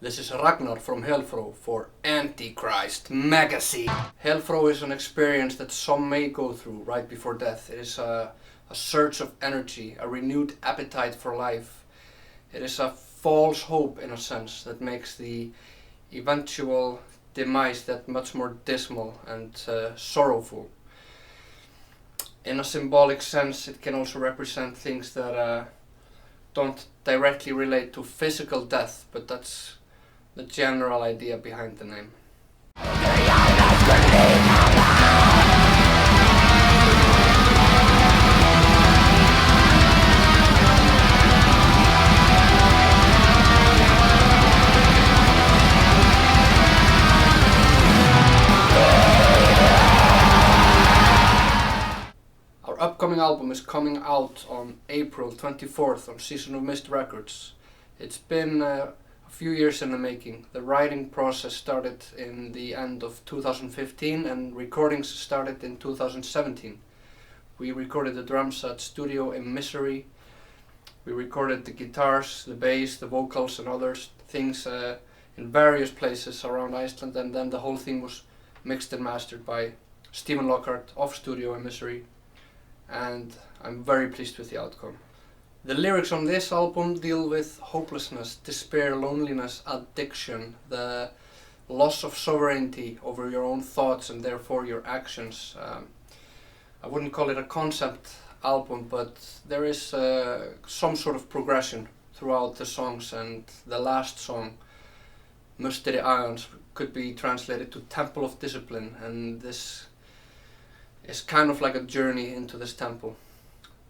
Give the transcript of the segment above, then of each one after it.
This is Ragnar from Helfró for Antichrist magazine. Helfró is an experience that some may go through right before death. It is a surge of energy, a renewed appetite for life. It is a false hope in a sense that makes the eventual demise that much more dismal and sorrowful. In a symbolic sense, it can also represent things that don't directly relate to physical death, but that's the general idea behind the name. Our upcoming album is coming out on April 24th on Season of Mist Records. It's been a few years in the making. The writing process started in the end of 2015 and recordings started in 2017. We recorded the drums at Studio in Misery. We recorded the guitars, the bass, the vocals and other things in various places around Iceland, and then the whole thing was mixed and mastered by Stephen Lockhart of Studio in Misery, and I'm very pleased with the outcome. The lyrics on this album deal with hopelessness, despair, loneliness, addiction, the loss of sovereignty over your own thoughts and therefore your actions. I wouldn't call it a concept album, but there is some sort of progression throughout the songs, and the last song, Musteri Aeons, could be translated to Temple of Discipline, and this is kind of like a journey into this temple.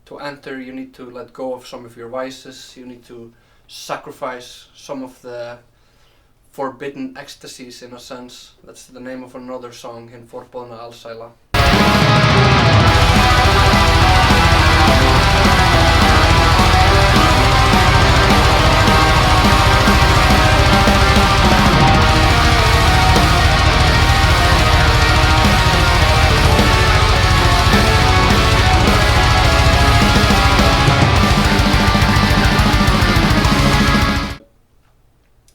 To enter, you need to let go of some of your vices, you need to sacrifice some of the forbidden ecstasies in a sense. That's the name of another song in Forbodna Alsæla.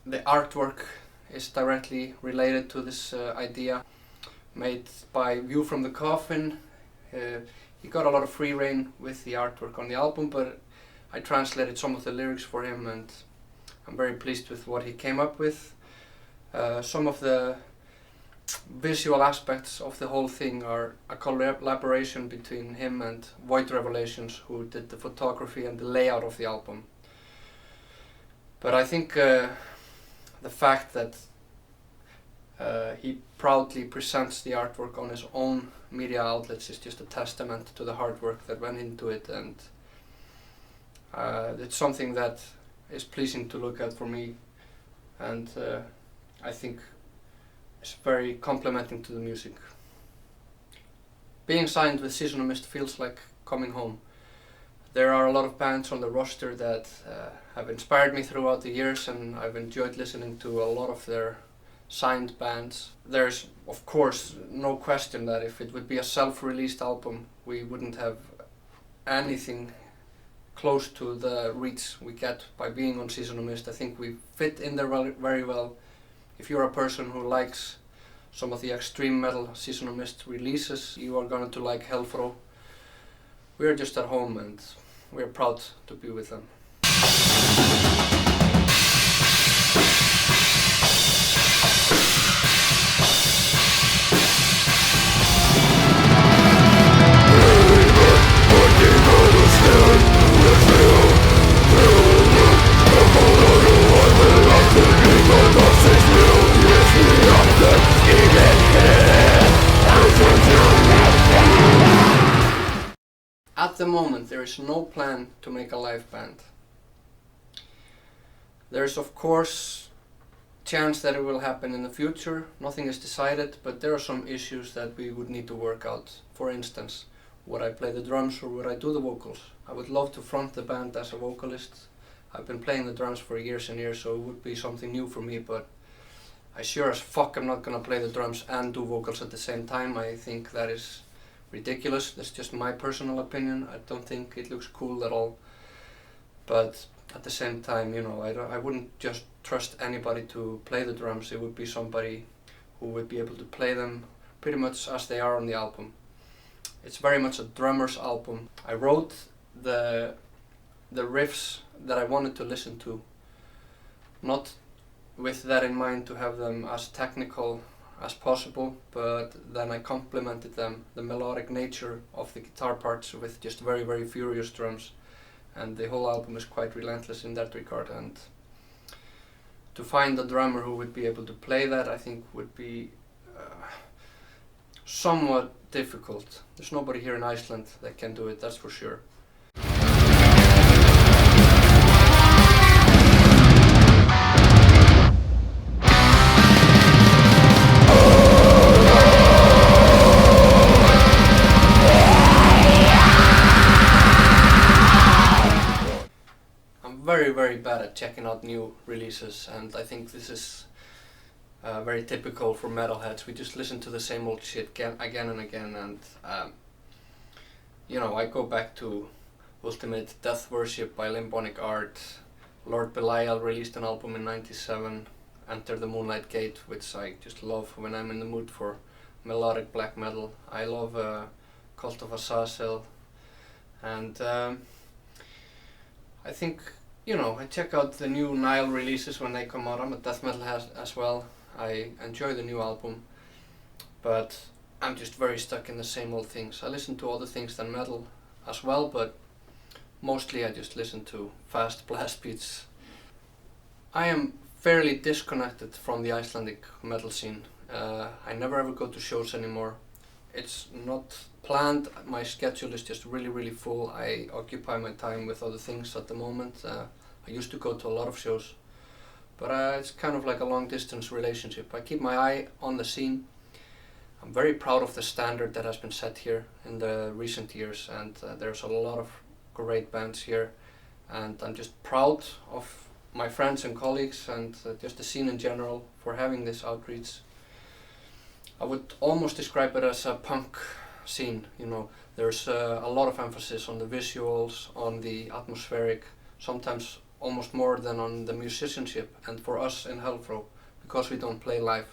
The artwork is directly related to this idea, made by View from the Coffin. He got a lot of free rein with the artwork on the album, but I translated some of the lyrics for him and I'm very pleased with what he came up with. Some of the visual aspects of the whole thing are a collaboration between him and Void Revelations, who did the photography and the layout of the album. But I think the fact that he proudly presents the artwork on his own media outlets is just a testament to the hard work that went into it, and it's something that is pleasing to look at for me, and I think it's very complimenting to the music. Being signed with Season of Mist feels like coming home. There are a lot of bands on the roster that have inspired me throughout the years, and I've enjoyed listening to a lot of their signed bands. There's of course no question that if it would be a self-released album, we wouldn't have anything close to the reach we get by being on Season of Mist. I think we fit in there very well. If you're a person who likes some of the extreme metal Season of Mist releases, you are going to like Helfró. We're just at home and we're proud to be with them. At the moment, there is no plan to make a live band. There is of course chance that it will happen in the future. Nothing is decided, but there are some issues that we would need to work out. For instance, would I play the drums or would I do the vocals? I would love to front the band as a vocalist. I've been playing the drums for years and years, so it would be something new for me, but I sure as fuck am not gonna play the drums and do vocals at the same time. I think that is ridiculous. That's just my personal opinion. I don't think it looks cool at all. But at the same time, you know, I wouldn't just trust anybody to play the drums. It would be somebody who would be able to play them pretty much as they are on the album. It's very much a drummer's album. I wrote the riffs that I wanted to listen to, not with that in mind to have them as technical as possible, but then I complemented them, the melodic nature of the guitar parts, with just very, very furious drums, and the whole album is quite relentless in that regard. And to find a drummer who would be able to play that, I think would be somewhat difficult. There's nobody here in Iceland that can do it, that's for sure. Very bad at checking out new releases, and I think this is very typical for metalheads. We just listen to the same old shit again and again, and you know, I go back to Ultimate Death Worship by Limbonic Art. Lord Belial released an album in '97, Enter the Moonlight Gate, which I just love when I'm in the mood for melodic black metal. I love Cult of Azazel, and I think, you know, I check out the new Nile releases when they come out. I'm a death metal as well. I enjoy the new album, but I'm just very stuck in the same old things. I listen to other things than metal as well, but mostly I just listen to fast blast beats. I am fairly disconnected from the Icelandic metal scene. I never ever go to shows anymore. It's not planned, my schedule is just really full. I occupy my time with other things at the moment. I used to go to a lot of shows, but it's kind of like a long distance relationship. I keep my eye on the scene. I'm very proud of the standard that has been set here in the recent years, and there's a lot of great bands here, and I'm just proud of my friends and colleagues and just the scene in general for having this outreach. I would almost describe it as a punk scene, you know. There's a lot of emphasis on the visuals, on the atmospheric, sometimes almost more than on the musicianship. And for us in Helfró, because we don't play live,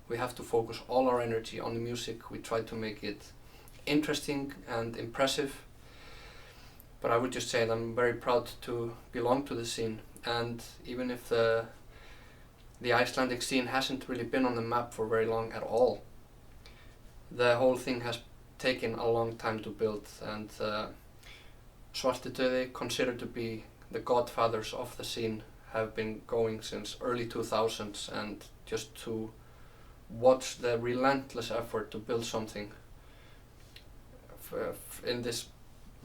we have to focus all our energy on the music. We try to make it interesting and impressive. But I would just say that I'm very proud to belong to the scene, and even if the Icelandic scene hasn't really been on the map for very long at all, the whole thing has taken a long time to build, and Svartidauði, considered to be the godfathers of the scene, have been going since early 2000s, and just to watch the relentless effort to build something in this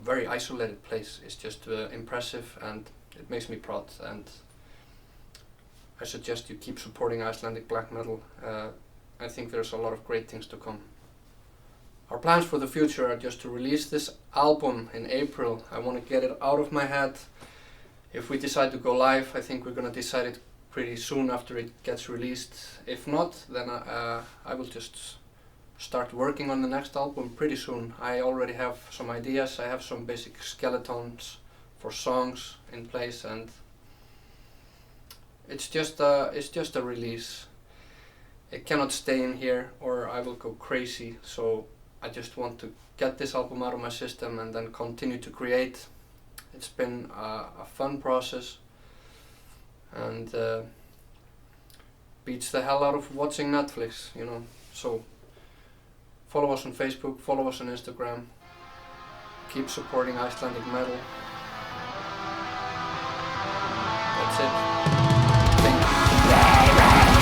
very isolated place is just impressive, and it makes me proud. And I suggest you keep supporting Icelandic black metal. I think there's a lot of great things to come. Our plans for the future are just to release this album in April. I want to get it out of my head. If we decide to go live, I think we're going to decide it pretty soon after it gets released. If not, then I will just start working on the next album pretty soon. I already have some ideas. I have some basic skeletons for songs in place, and it's just a release. It cannot stay in here or I will go crazy, so I just want to get this album out of my system and then continue to create. It's been a fun process, and beats the hell out of watching Netflix, you know. So follow us on Facebook, follow us on Instagram, keep supporting Icelandic metal.